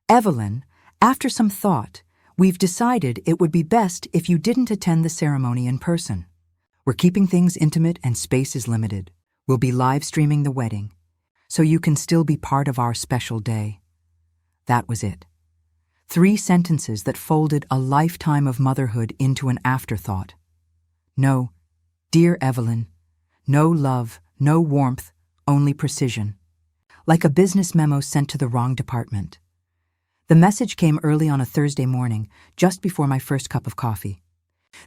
Evelyn, after some thought, we've decided it would be best if you didn't attend the ceremony in person. We're keeping things intimate and space is limited. We'll be live streaming the wedding, so you can still be part of our special day. That was it. 3 sentences that folded a lifetime of motherhood into an afterthought. No, dear Evelyn, no love, no warmth, only precision. Like a business memo sent to the wrong department. The message came early on a Thursday morning, just before my first cup of coffee.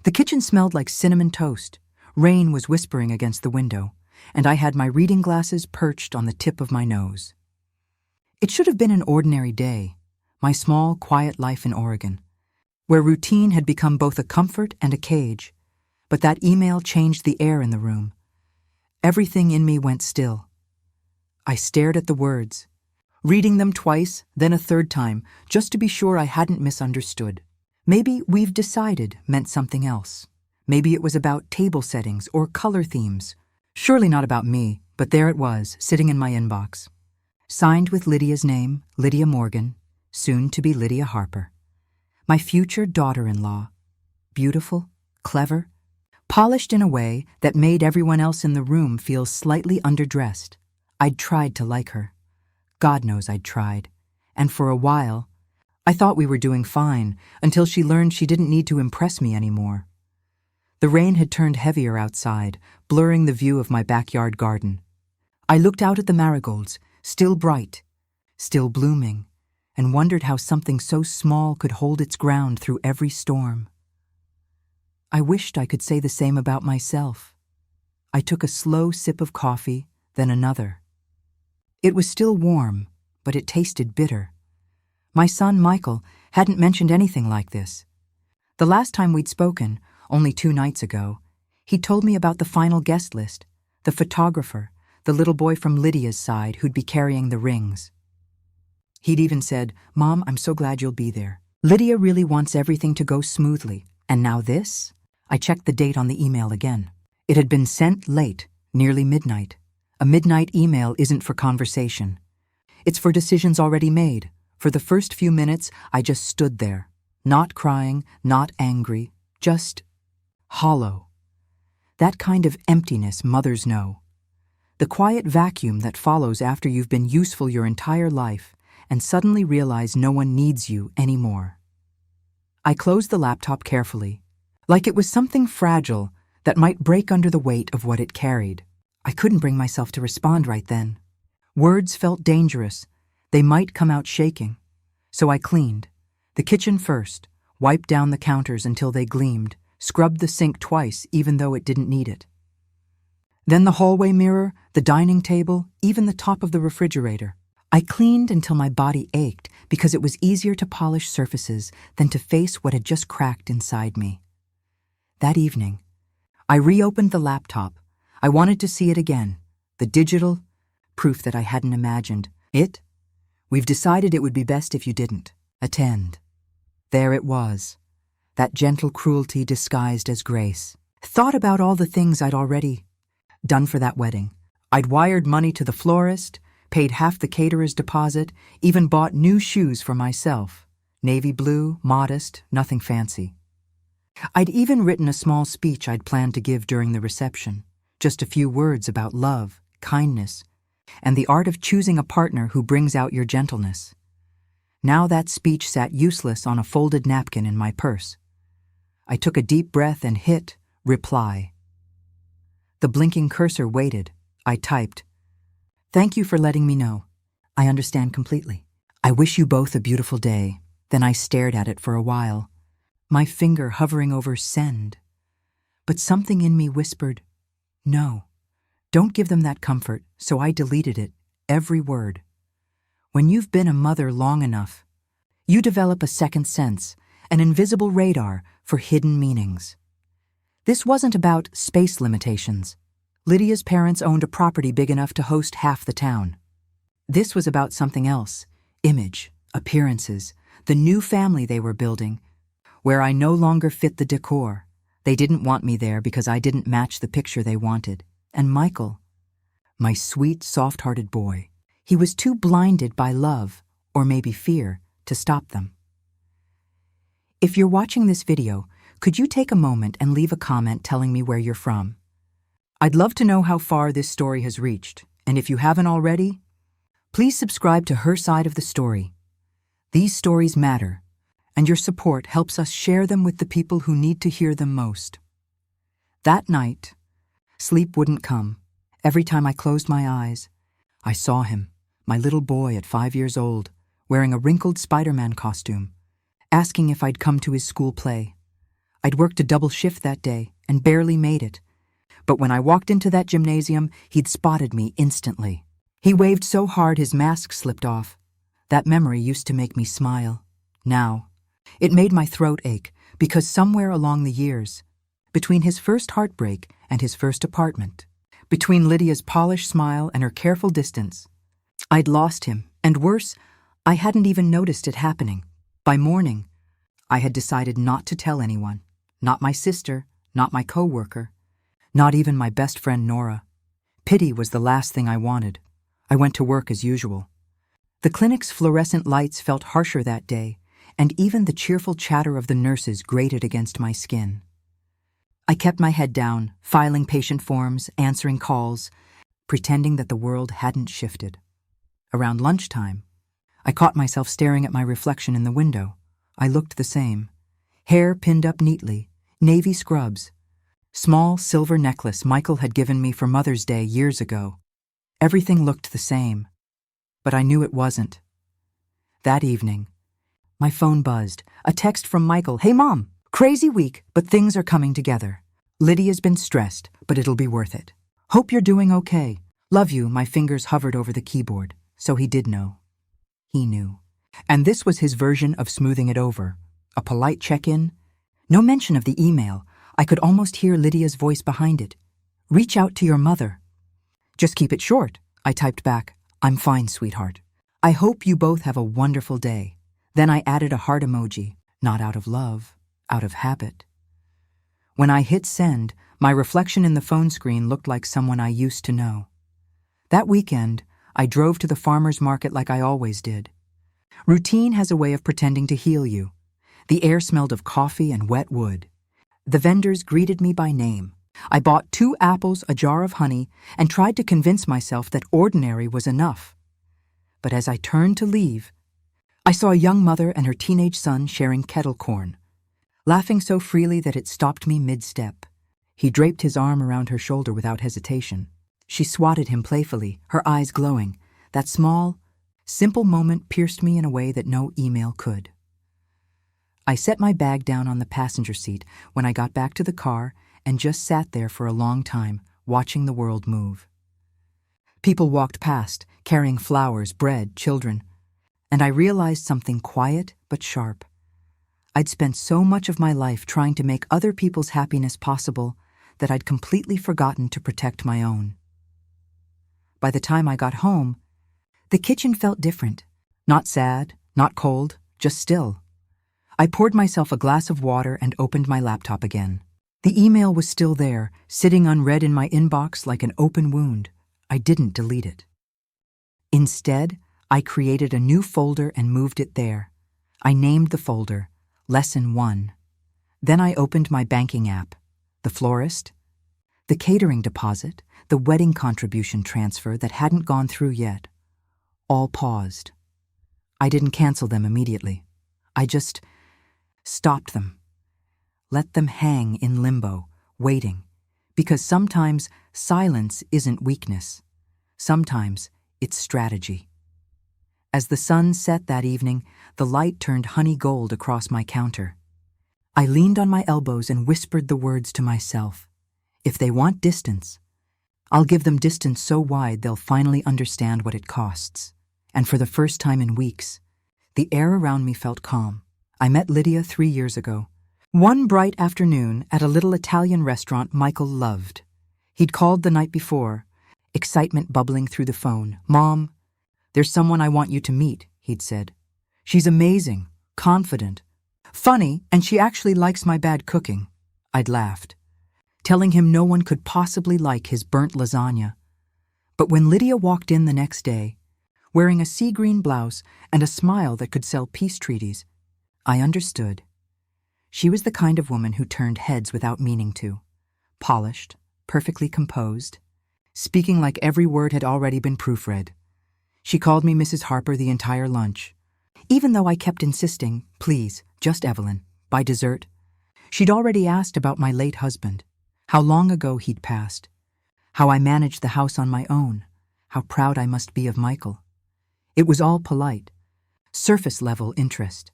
The kitchen smelled like cinnamon toast. Rain was whispering against the window, and I had my reading glasses perched on the tip of my nose. It should have been an ordinary day, my small, quiet life in Oregon, where routine had become both a comfort and a cage, but that email changed the air in the room. Everything in me went still. I stared at the words, reading them twice, then a third time, just to be sure I hadn't misunderstood. Maybe "we've decided" meant something else. Maybe it was about table settings or color themes. Surely not about me, but there it was, sitting in my inbox. Signed with Lydia's name, Lydia Morgan, soon to be Lydia Harper. My future daughter-in-law. Beautiful, clever, polished in a way that made everyone else in the room feel slightly underdressed. I'd tried to like her. God knows I'd tried. And for a while, I thought we were doing fine until she learned she didn't need to impress me anymore. The rain had turned heavier outside, blurring the view of my backyard garden. I looked out at the marigolds, still bright, still blooming, and wondered how something so small could hold its ground through every storm. I wished I could say the same about myself. I took a slow sip of coffee, then another. It was still warm, but it tasted bitter. My son, Michael, hadn't mentioned anything like this. The last time we'd spoken, only 2 nights ago, he told me about the final guest list, the photographer, the little boy from Lydia's side who'd be carrying the rings. He'd even said, "Mom, I'm so glad you'll be there. Lydia really wants everything to go smoothly. And now this?" I checked the date on the email again. It had been sent late, nearly midnight. A midnight email isn't for conversation. It's for decisions already made. For the first few minutes, I just stood there, not crying, not angry, just hollow. That kind of emptiness mothers know. The quiet vacuum that follows after you've been useful your entire life and suddenly realize no one needs you anymore. I closed the laptop carefully, like it was something fragile that might break under the weight of what it carried. I couldn't bring myself to respond right then. Words felt dangerous. They might come out shaking. So I cleaned. The kitchen first, wiped down the counters until they gleamed, scrubbed the sink twice even though it didn't need it. Then the hallway mirror, the dining table, even the top of the refrigerator. I cleaned until my body ached because it was easier to polish surfaces than to face what had just cracked inside me. That evening, I reopened the laptop. I wanted to see it again, the digital, proof that I hadn't imagined. We've decided it would be best if you didn't attend. There it was, that gentle cruelty disguised as grace. Thought about all the things I'd already done for that wedding. I'd wired money to the florist, paid half the caterer's deposit, even bought new shoes for myself. Navy blue, modest, nothing fancy. I'd even written a small speech I'd planned to give during the reception. Just a few words about love, kindness, and the art of choosing a partner who brings out your gentleness. Now that speech sat useless on a folded napkin in my purse. I took a deep breath and hit reply. The blinking cursor waited. I typed, "Thank you for letting me know. I understand completely. I wish you both a beautiful day." Then I stared at it for a while, my finger hovering over send. But something in me whispered, "No, don't give them that comfort," so I deleted it, every word. When you've been a mother long enough, you develop a second sense, an invisible radar for hidden meanings. This wasn't about space limitations. Lydia's parents owned a property big enough to host half the town. This was about something else, image, appearances, the new family they were building, where I no longer fit the decor. They didn't want me there because I didn't match the picture they wanted. And Michael, my sweet, soft-hearted boy, he was too blinded by love, or maybe fear, to stop them. If you're watching this video, could you take a moment and leave a comment telling me where you're from? I'd love to know how far this story has reached, and if you haven't already, please subscribe to Her Side of the Story. These stories matter, and your support helps us share them with the people who need to hear them most. That night, sleep wouldn't come. Every time I closed my eyes, I saw him, my little boy at 5 years old, wearing a wrinkled Spider-Man costume, asking if I'd come to his school play. I'd worked a double shift that day and barely made it. But when I walked into that gymnasium, he'd spotted me instantly. He waved so hard his mask slipped off. That memory used to make me smile. Now, it made my throat ache because somewhere along the years, between his first heartbreak and his first apartment, between Lydia's polished smile and her careful distance, I'd lost him, and worse, I hadn't even noticed it happening. By morning, I had decided not to tell anyone, not my sister, not my co-worker, not even my best friend Nora. Pity was the last thing I wanted. I went to work as usual. The clinic's fluorescent lights felt harsher that day, and even the cheerful chatter of the nurses grated against my skin. I kept my head down, filing patient forms, answering calls, pretending that the world hadn't shifted. Around lunchtime, I caught myself staring at my reflection in the window. I looked the same. Hair pinned up neatly, navy scrubs, small silver necklace Michael had given me for Mother's Day years ago. Everything looked the same, but I knew it wasn't. That evening, my phone buzzed. A text from Michael. "Hey Mom, crazy week, but things are coming together. Lydia's been stressed, but it'll be worth it. Hope you're doing okay. Love you." My fingers hovered over the keyboard, so he did know. He knew. And this was his version of smoothing it over. A polite check-in. No mention of the email. I could almost hear Lydia's voice behind it. "Reach out to your mother." "Just keep it short," I typed back. "I'm fine, sweetheart. I hope you both have a wonderful day." Then I added a heart emoji, not out of love, out of habit. When I hit send, my reflection in the phone screen looked like someone I used to know. That weekend, I drove to the farmer's market like I always did. Routine has a way of pretending to heal you. The air smelled of coffee and wet wood. The vendors greeted me by name. I bought 2 apples, a jar of honey, and tried to convince myself that ordinary was enough. But as I turned to leave, I saw a young mother and her teenage son sharing kettle corn, laughing so freely that it stopped me mid-step. He draped his arm around her shoulder without hesitation. She swatted him playfully, her eyes glowing. That small, simple moment pierced me in a way that no email could. I set my bag down on the passenger seat when I got back to the car and just sat there for a long time, watching the world move. People walked past, carrying flowers, bread, children, and I realized something quiet but sharp. I'd spent so much of my life trying to make other people's happiness possible that I'd completely forgotten to protect my own. By the time I got home, the kitchen felt different. Not sad, not cold, just still. I poured myself a glass of water and opened my laptop again. The email was still there, sitting unread in my inbox like an open wound. I didn't delete it. Instead, I created a new folder and moved it there. I named the folder Lesson 1. Then I opened my banking app, the florist, the catering deposit, the wedding contribution transfer that hadn't gone through yet. All paused. I didn't cancel them immediately. I just stopped them. Let them hang in limbo, waiting, because sometimes silence isn't weakness. Sometimes it's strategy. As the sun set that evening, the light turned honey gold across my counter. I leaned on my elbows and whispered the words to myself. If they want distance, I'll give them distance so wide they'll finally understand what it costs. And for the first time in weeks, the air around me felt calm. I met Lydia 3 years ago. One bright afternoon at a little Italian restaurant Michael loved. He'd called the night before, excitement bubbling through the phone. "Mom, there's someone I want you to meet," he'd said. "She's amazing, confident, funny, and she actually likes my bad cooking." I'd laughed, telling him no one could possibly like his burnt lasagna. But when Lydia walked in the next day, wearing a sea green blouse and a smile that could sell peace treaties. I understood. She was the kind of woman who turned heads without meaning to. Polished, perfectly composed, speaking like every word had already been proofread. She called me Mrs. Harper the entire lunch, even though I kept insisting, please, just Evelyn, by dessert. She'd already asked about my late husband, how long ago he'd passed, how I managed the house on my own, how proud I must be of Michael. It was all polite, surface-level interest.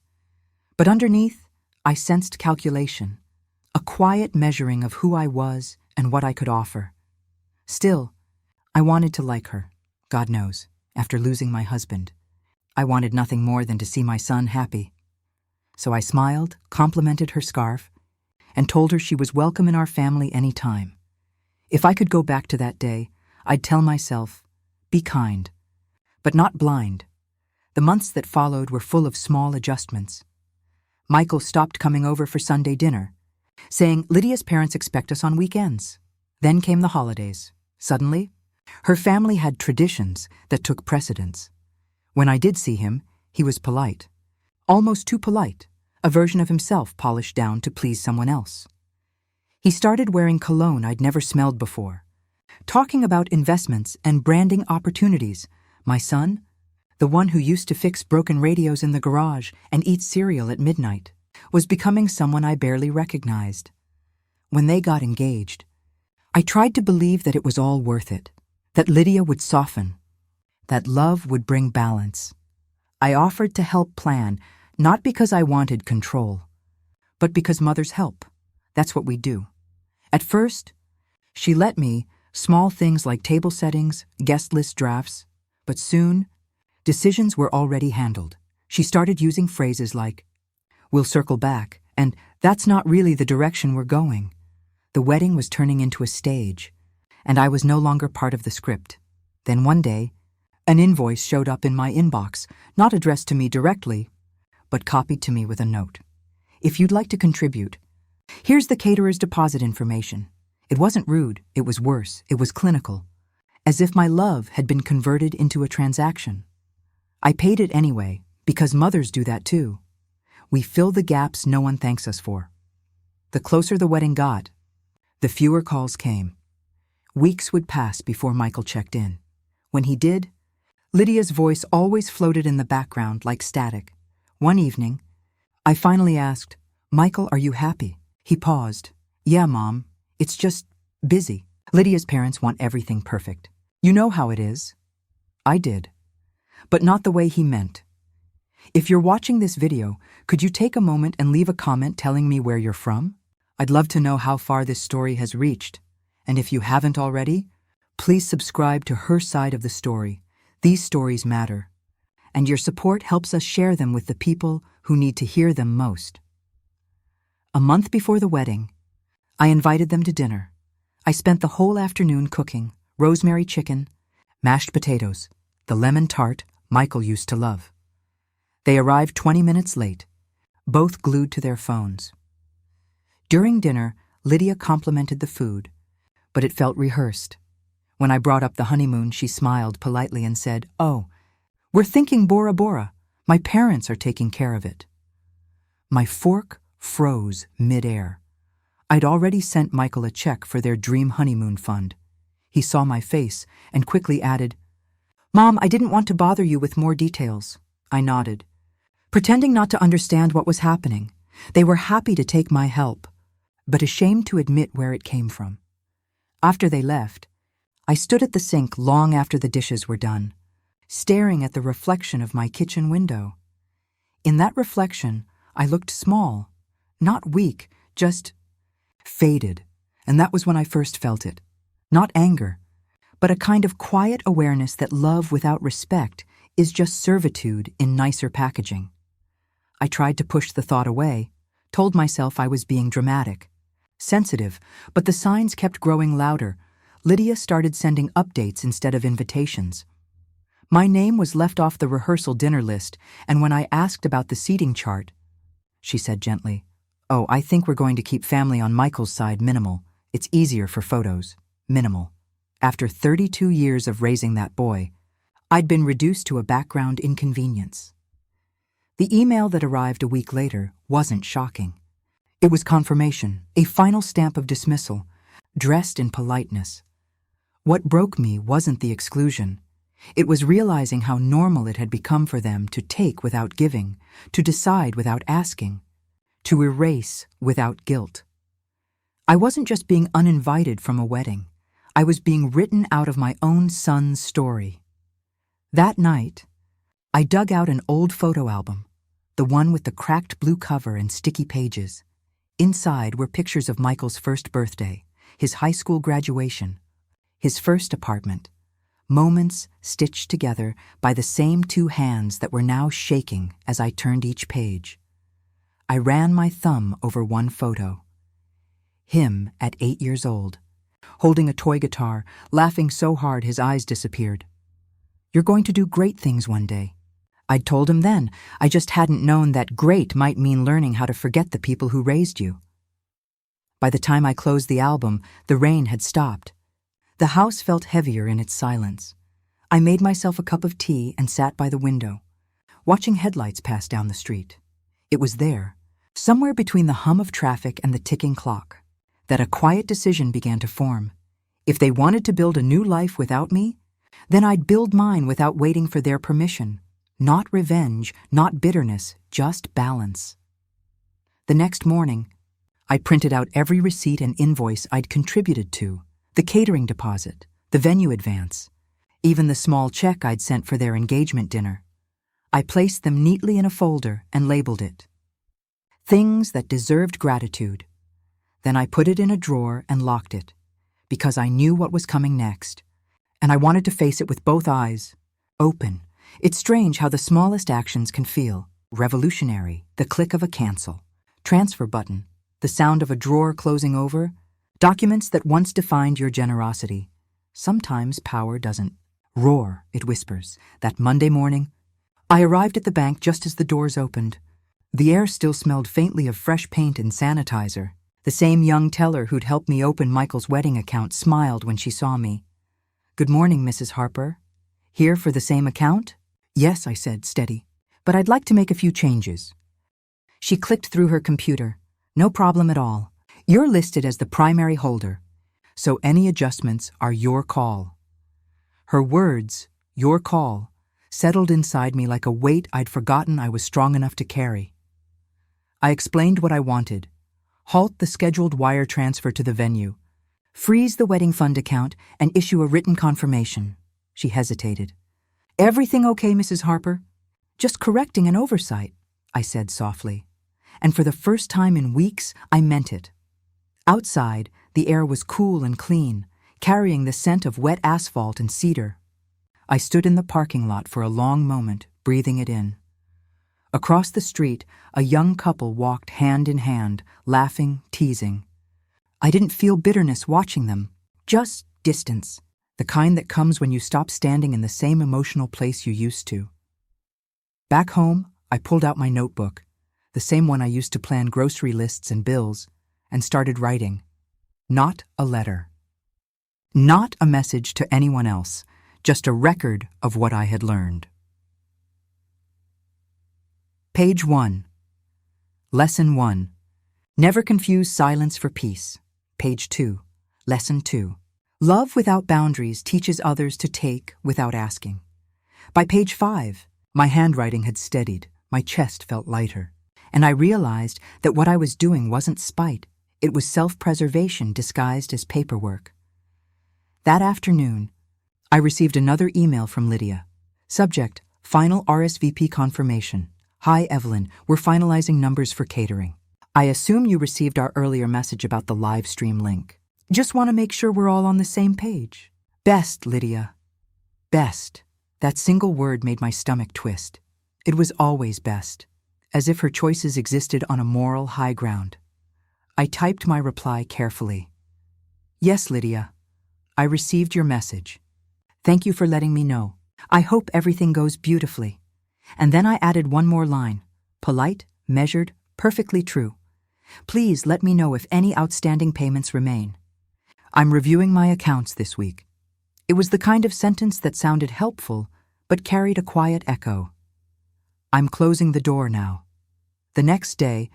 But underneath, I sensed calculation, a quiet measuring of who I was and what I could offer. Still, I wanted to like her, God knows, after losing my husband. I wanted nothing more than to see my son happy. So I smiled, complimented her scarf, and told her she was welcome in our family any time. If I could go back to that day, I'd tell myself, be kind, but not blind. The months that followed were full of small adjustments. Michael stopped coming over for Sunday dinner, saying Lydia's parents expect us on weekends. Then came the holidays. Suddenly, her family had traditions that took precedence. When I did see him, he was polite. Almost too polite, a version of himself polished down to please someone else. He started wearing cologne I'd never smelled before, talking about investments and branding opportunities. My son, the one who used to fix broken radios in the garage and eat cereal at midnight, was becoming someone I barely recognized. When they got engaged, I tried to believe that it was all worth it, that Lydia would soften, that love would bring balance. I offered to help plan, not because I wanted control, but because mothers help. That's what we do. At first, she let me, small things like table settings, guest list drafts, but soon, decisions were already handled. She started using phrases like, we'll circle back, and that's not really the direction we're going. The wedding was turning into a stage, and I was no longer part of the script. Then one day, an invoice showed up in my inbox, not addressed to me directly, but copied to me with a note. If you'd like to contribute, here's the caterer's deposit information. It wasn't rude, it was worse, it was clinical, as if my love had been converted into a transaction. I paid it anyway, because mothers do that too. We fill the gaps no one thanks us for. The closer the wedding got, the fewer calls came. Weeks would pass before Michael checked in. When he did, Lydia's voice always floated in the background like static. One evening, I finally asked, Michael, are you happy? He paused. Yeah, Mom. It's just busy. Lydia's parents want everything perfect. You know how it is. I did. But not the way he meant. If you're watching this video, could you take a moment and leave a comment telling me where you're from? I'd love to know how far this story has reached. And if you haven't already, please subscribe to her side of the story. These stories matter. And your support helps us share them with the people who need to hear them most. A month before the wedding, I invited them to dinner. I spent the whole afternoon cooking rosemary chicken, mashed potatoes, the lemon tart Michael used to love. They arrived 20 minutes late, both glued to their phones. During dinner, Lydia complimented the food, but it felt rehearsed. When I brought up the honeymoon, she smiled politely and said, "Oh, we're thinking Bora Bora. My parents are taking care of it." My fork froze mid-air. I'd already sent Michael a check for their dream honeymoon fund. He saw my face and quickly added, "Mom, I didn't want to bother you with more details." I nodded, pretending not to understand what was happening. They were happy to take my help, but ashamed to admit where it came from. After they left, I stood at the sink long after the dishes were done, staring at the reflection of my kitchen window. In that reflection, I looked small, not weak, just faded, and that was when I first felt it. Not anger, but a kind of quiet awareness that love without respect is just servitude in nicer packaging. I tried to push the thought away, told myself I was being dramatic, sensitive, but the signs kept growing louder. Lydia started sending updates instead of invitations. My name was left off the rehearsal dinner list, and when I asked about the seating chart, she said gently, "Oh, I think we're going to keep family on Michael's side minimal. It's easier for photos. Minimal." After 32 years of raising that boy, I'd been reduced to a background inconvenience. The email that arrived a week later wasn't shocking. It was confirmation, a final stamp of dismissal, dressed in politeness. What broke me wasn't the exclusion. It was realizing how normal it had become for them to take without giving, to decide without asking, to erase without guilt. I wasn't just being uninvited from a wedding. I was being written out of my own son's story. That night, I dug out an old photo album, the one with the cracked blue cover and sticky pages. Inside were pictures of Michael's first birthday, his high school graduation, his first apartment, moments stitched together by the same two hands that were now shaking as I turned each page. I ran my thumb over one photo. Him at 8 years old, holding a toy guitar, laughing so hard his eyes disappeared. "You're going to do great things one day." I'd told him then. I just hadn't known that great might mean learning how to forget the people who raised you. By the time I closed the album, the rain had stopped. The house felt heavier in its silence. I made myself a cup of tea and sat by the window, watching headlights pass down the street. It was there, somewhere between the hum of traffic and the ticking clock, that a quiet decision began to form. If they wanted to build a new life without me, then I'd build mine without waiting for their permission. Not revenge, not bitterness, just balance. The next morning, I printed out every receipt and invoice I'd contributed to, the catering deposit, the venue advance, even the small check I'd sent for their engagement dinner. I placed them neatly in a folder and labeled it things that deserved gratitude. Then I put it in a drawer and locked it, because I knew what was coming next, and I wanted to face it with both eyes, open. It's strange how the smallest actions can feel revolutionary: the click of a cancel, transfer button, the sound of a drawer closing over, documents that once defined your generosity. Sometimes power doesn't roar, it whispers. That Monday morning, I arrived at the bank just as the doors opened. The air still smelled faintly of fresh paint and sanitizer. The same young teller who'd helped me open Michael's wedding account smiled when she saw me. "Good morning, Mrs. Harper. Here for the same account?" "Yes," I said, steady. "But I'd like to make a few changes." She clicked through her computer. "No problem at all. You're listed as the primary holder, so any adjustments are your call." Her words, "your call," settled inside me like a weight I'd forgotten I was strong enough to carry. I explained what I wanted. Halt the scheduled wire transfer to the venue, freeze the wedding fund account, and issue a written confirmation. She hesitated. "Everything okay, Mrs. Harper?" "Just correcting an oversight," I said softly. And for the first time in weeks, I meant it. Outside, the air was cool and clean, carrying the scent of wet asphalt and cedar. I stood in the parking lot for a long moment, breathing it in. Across the street, a young couple walked hand in hand, laughing, teasing. I didn't feel bitterness watching them, just distance, the kind that comes when you stop standing in the same emotional place you used to. Back home, I pulled out my notebook, the same one I used to plan grocery lists and bills, and started writing. Not a letter. Not a message to anyone else, just a record of what I had learned. Page 1. Lesson 1. Never confuse silence for peace. Page 2. Lesson 2. Love without boundaries teaches others to take without asking. By page 5, my handwriting had steadied, my chest felt lighter, and I realized that what I was doing wasn't spite, it was self-preservation disguised as paperwork. That afternoon, I received another email from Lydia. Subject: Final RSVP confirmation. Hi, Evelyn, we're finalizing numbers for catering. I assume you received our earlier message about the live stream link. Just want to make sure we're all on the same page. Best, Lydia. Best. That single word made my stomach twist. It was always best, as if her choices existed on a moral high ground. I typed my reply carefully. Yes, Lydia. I received your message. Thank you for letting me know. I hope everything goes beautifully. And then I added one more line. Polite, measured, perfectly true. Please let me know if any outstanding payments remain. I'm reviewing my accounts this week. It was the kind of sentence that sounded helpful, but carried a quiet echo. I'm closing the door now. The next day,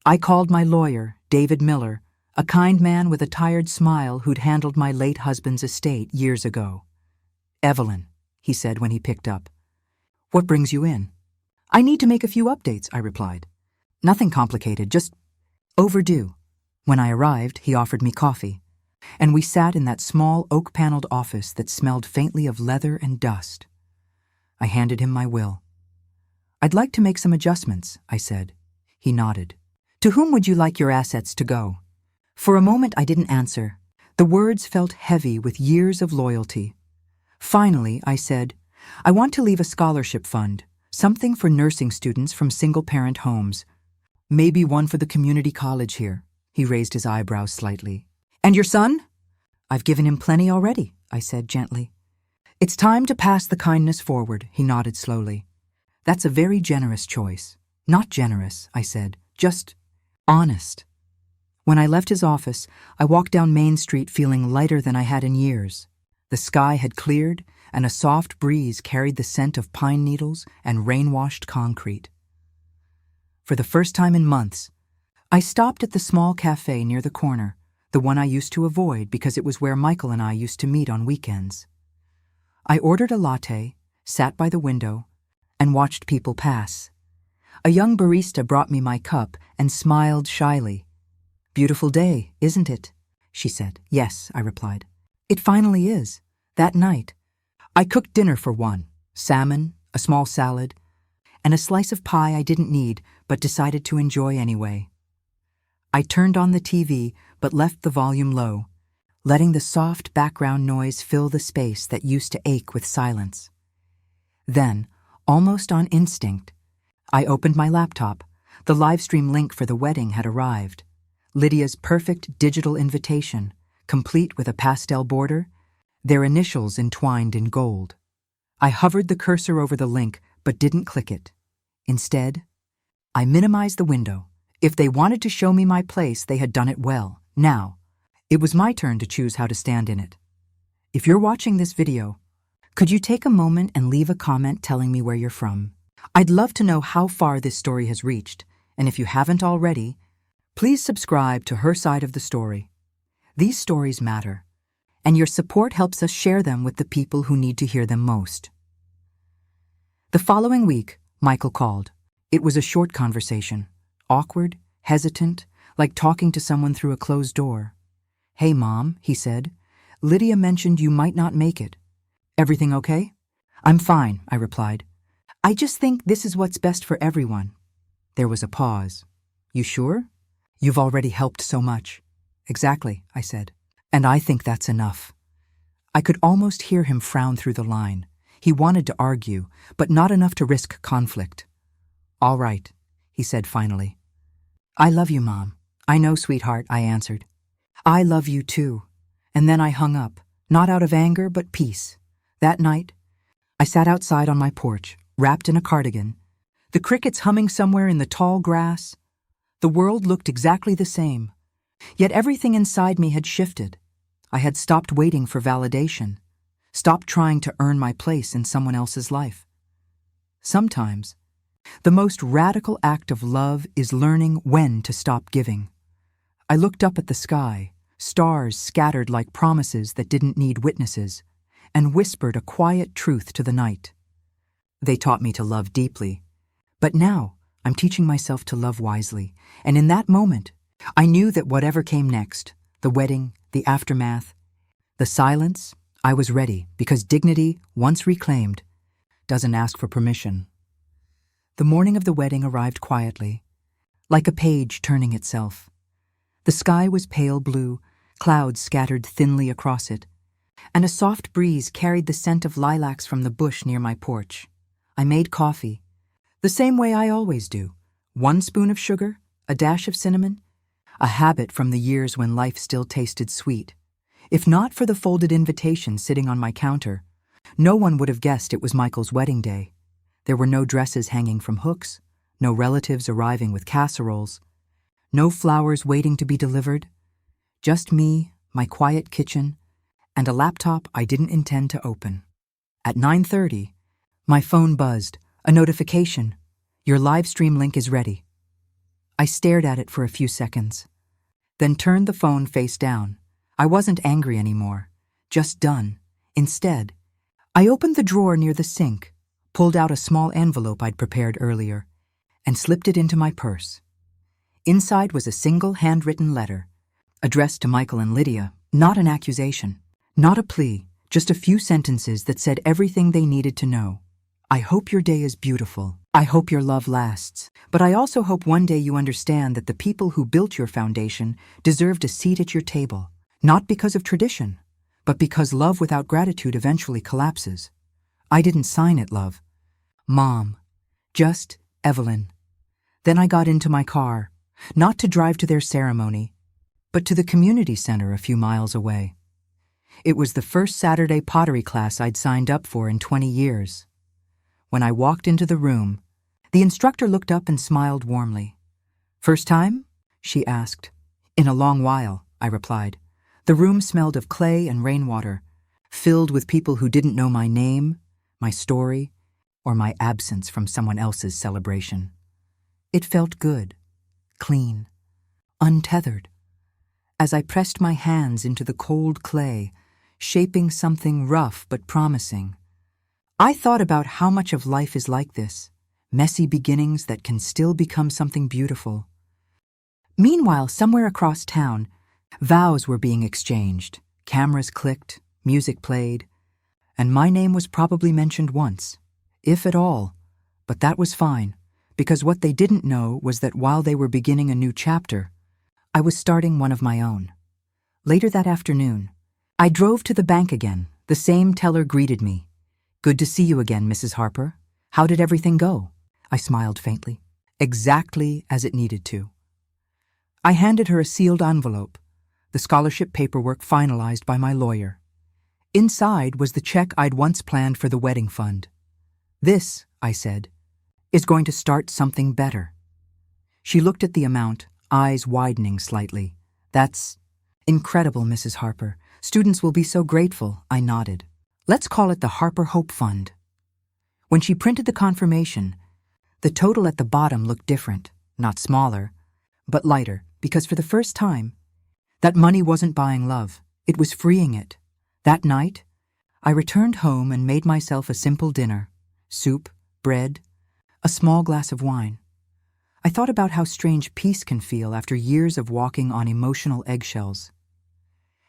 I called my lawyer, David Miller, a kind man with a tired smile who'd handled my late husband's estate years ago. "Evelyn," he said when he picked up. "What brings you in?" "I need to make a few updates," I replied. "Nothing complicated, just overdue." When I arrived, he offered me coffee, and we sat in that small oak-paneled office that smelled faintly of leather and dust. I handed him my will. "I'd like to make some adjustments," I said. He nodded. "To whom would you like your assets to go?" For a moment I didn't answer. The words felt heavy with years of loyalty. Finally, I said, "I want to leave a scholarship fund, something for nursing students from single-parent homes. Maybe one for the community college here." He raised his eyebrows slightly. "And your son?" "I've given him plenty already," I said gently. "It's time to pass the kindness forward," he nodded slowly. "That's a very generous choice." "Not generous," I said, "just honest." When I left his office, I walked down Main Street feeling lighter than I had in years. The sky had cleared, and a soft breeze carried the scent of pine needles and rain-washed concrete. For the first time in months, I stopped at the small cafe near the corner, the one I used to avoid because it was where Michael and I used to meet on weekends. I ordered a latte, sat by the window, and watched people pass. A young barista brought me my cup and smiled shyly. "Beautiful day, isn't it?" she said. "Yes," I replied. "It finally is." That night, I cooked dinner for one: salmon, a small salad, and a slice of pie I didn't need but decided to enjoy anyway. I turned on the TV but left the volume low, letting the soft background noise fill the space that used to ache with silence. Then, almost on instinct, I opened my laptop. The Livestream link for the wedding had arrived. Lydia's perfect digital invitation, complete with a pastel border, their initials entwined in gold. I hovered the cursor over the link but didn't click it. Instead, I minimized the window. If they wanted to show me my place, they had done it well. Now, it was my turn to choose how to stand in it. If you're watching this video, could you take a moment and leave a comment telling me where you're from? I'd love to know how far this story has reached, and if you haven't already, please subscribe to Her Side of the Story. These stories matter, and your support helps us share them with the people who need to hear them most. The following week, Michael called. It was a short conversation, awkward, hesitant, like talking to someone through a closed door. "Hey, Mom," he said. "Lydia mentioned you might not make it. Everything okay?" "I'm fine," I replied. "I just think this is what's best for everyone." There was a pause. "You sure? You've already helped so much." "Exactly," I said. "And I think that's enough." I could almost hear him frown through the line. He wanted to argue, but not enough to risk conflict. "All right," he said finally. "I love you, Mom." "I know, sweetheart," I answered. "I love you too." And then I hung up, not out of anger, but peace. That night, I sat outside on my porch, wrapped in a cardigan, the crickets humming somewhere in the tall grass. The world looked exactly the same, yet everything inside me had shifted. I had stopped waiting for validation, stopped trying to earn my place in someone else's life. Sometimes, the most radical act of love is learning when to stop giving. I looked up at the sky, stars scattered like promises that didn't need witnesses, and whispered a quiet truth to the night. They taught me to love deeply, but now I'm teaching myself to love wisely, and in that moment, I knew that whatever came next, the wedding, the aftermath, the silence, I was ready, because dignity, once reclaimed, doesn't ask for permission. The morning of the wedding arrived quietly, like a page turning itself. The sky was pale blue, clouds scattered thinly across it, and a soft breeze carried the scent of lilacs from the bush near my porch. I made coffee, the same way I always do: 1 spoon of sugar, a dash of cinnamon, a habit from the years when life still tasted sweet. If not for the folded invitation sitting on my counter, no one would have guessed it was Michael's wedding day. There were no dresses hanging from hooks, no relatives arriving with casseroles, no flowers waiting to be delivered, just me, my quiet kitchen, and a laptop I didn't intend to open. At 9:30, My phone buzzed. A notification. Your live stream link is ready. I stared at it for a few seconds, then turned the phone face down. I wasn't angry anymore, just done. Instead, I opened the drawer near the sink, pulled out a small envelope I'd prepared earlier, and slipped it into my purse. Inside was a single handwritten letter, addressed to Michael and Lydia, not an accusation, not a plea, just a few sentences that said everything they needed to know. I hope your day is beautiful. I hope your love lasts. But I also hope one day you understand that the people who built your foundation deserved a seat at your table, not because of tradition, but because love without gratitude eventually collapses. I didn't sign it, love. Mom. Just Evelyn. Then I got into my car, not to drive to their ceremony, but to the community center a few miles away. It was the first Saturday pottery class I'd signed up for in 20 years. When I walked into the room, the instructor looked up and smiled warmly. "First time?" she asked. "In a long while," I replied. The room smelled of clay and rainwater, filled with people who didn't know my name, my story, or my absence from someone else's celebration. It felt good, clean, untethered. As I pressed my hands into the cold clay, shaping something rough but promising, I thought about how much of life is like this, messy beginnings that can still become something beautiful. Meanwhile, somewhere across town, vows were being exchanged, cameras clicked, music played, and my name was probably mentioned once, if at all, but that was fine, because what they didn't know was that while they were beginning a new chapter, I was starting one of my own. Later that afternoon, I drove to the bank again. The same teller greeted me. "Good to see you again, Mrs. Harper. How did everything go?" I smiled faintly. "Exactly as it needed to." I handed her a sealed envelope, the scholarship paperwork finalized by my lawyer. Inside was the check I'd once planned for the wedding fund. "This," I said, "is going to start something better." She looked at the amount, eyes widening slightly. "That's incredible, Mrs. Harper. Students will be so grateful," I nodded. "Let's call it the Harper Hope Fund." When she printed the confirmation, the total at the bottom looked different, not smaller, but lighter, because for the first time, that money wasn't buying love, it was freeing it. That night, I returned home and made myself a simple dinner: soup, bread, a small glass of wine. I thought about how strange peace can feel after years of walking on emotional eggshells.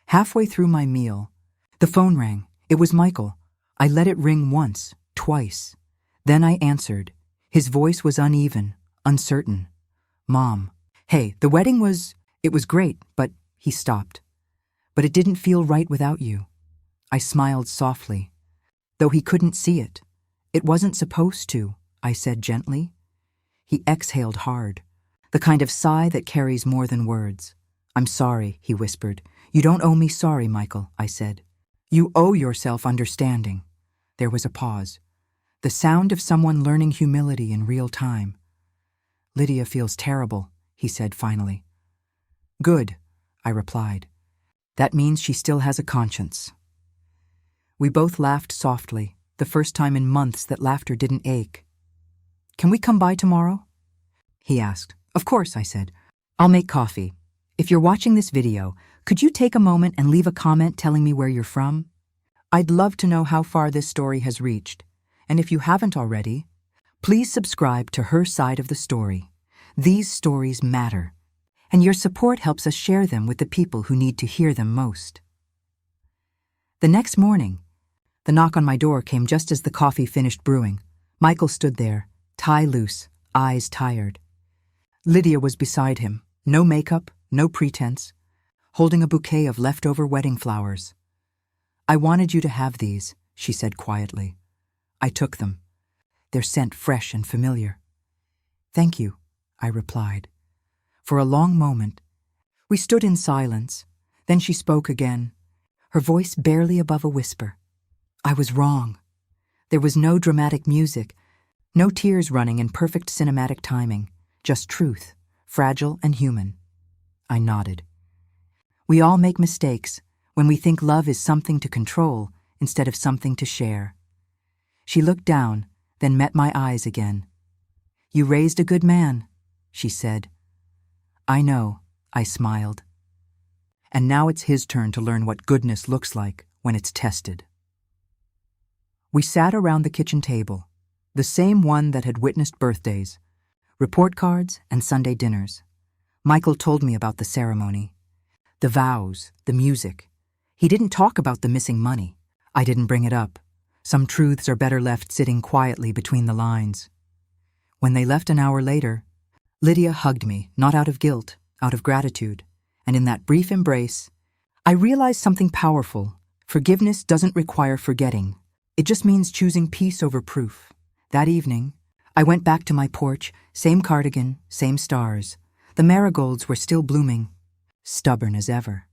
Halfway through my meal, the phone rang. It was Michael. I let it ring once, twice. Then I answered. His voice was uneven, uncertain. "Mom, hey, the wedding it was great, but..." He stopped. "But it didn't feel right without you." I smiled softly, though he couldn't see it. "It wasn't supposed to," I said gently. He exhaled hard, the kind of sigh that carries more than words. "I'm sorry," he whispered. "You don't owe me sorry, Michael," I said. "You owe yourself understanding." There was a pause. The sound of someone learning humility in real time. "Lydia feels terrible," he said finally. "Good," I replied. "That means she still has a conscience." We both laughed softly, the first time in months that laughter didn't ache. "Can we come by tomorrow?" he asked. "Of course," I said. "I'll make coffee. If you're watching this video, could you take a moment and leave a comment telling me where you're from? I'd love to know how far this story has reached. And if you haven't already, please subscribe to Her Side of the Story. These stories matter, and your support helps us share them with the people who need to hear them most. The next morning, the knock on my door came just as the coffee finished brewing. Michael stood there, tie loose, eyes tired. Lydia was beside him, no makeup, no pretense, holding a bouquet of leftover wedding flowers. "I wanted you to have these," she said quietly. I took them, their scent fresh and familiar. "Thank you," I replied. For a long moment, we stood in silence. Then she spoke again, her voice barely above a whisper. "I was wrong." There was no dramatic music, no tears running in perfect cinematic timing, just truth, fragile and human. I nodded. We all make mistakes when we think love is something to control instead of something to share. She looked down, then met my eyes again. "You raised a good man," she said. "I know," I smiled. And now it's his turn to learn what goodness looks like when it's tested. We sat around the kitchen table, the same one that had witnessed birthdays, report cards, and Sunday dinners. Michael told me about the ceremony, the vows, the music. He didn't talk about the missing money. I didn't bring it up. Some truths are better left sitting quietly between the lines. When they left an hour later, Lydia hugged me, not out of guilt, out of gratitude. And in that brief embrace, I realized something powerful. Forgiveness doesn't require forgetting. It just means choosing peace over proof. That evening, I went back to my porch, same cardigan, same stars. The marigolds were still blooming, stubborn as ever.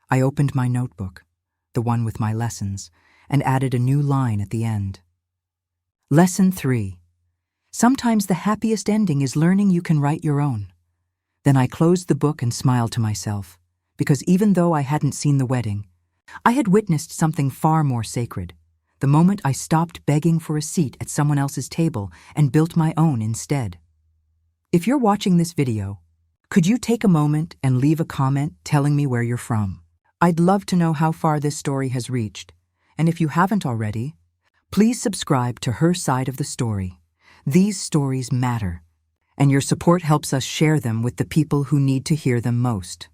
I opened my notebook, the one with my lessons, and added a new line at the end. Lesson 3. Sometimes the happiest ending is learning you can write your own. Then I closed the book and smiled to myself, because even though I hadn't seen the wedding, I had witnessed something far more sacred. The moment I stopped begging for a seat at someone else's table and built my own instead. If you're watching this video, could you take a moment and leave a comment telling me where you're from? I'd love to know how far this story has reached. And if you haven't already, please subscribe to Her Side of the Story. These stories matter, and your support helps us share them with the people who need to hear them most.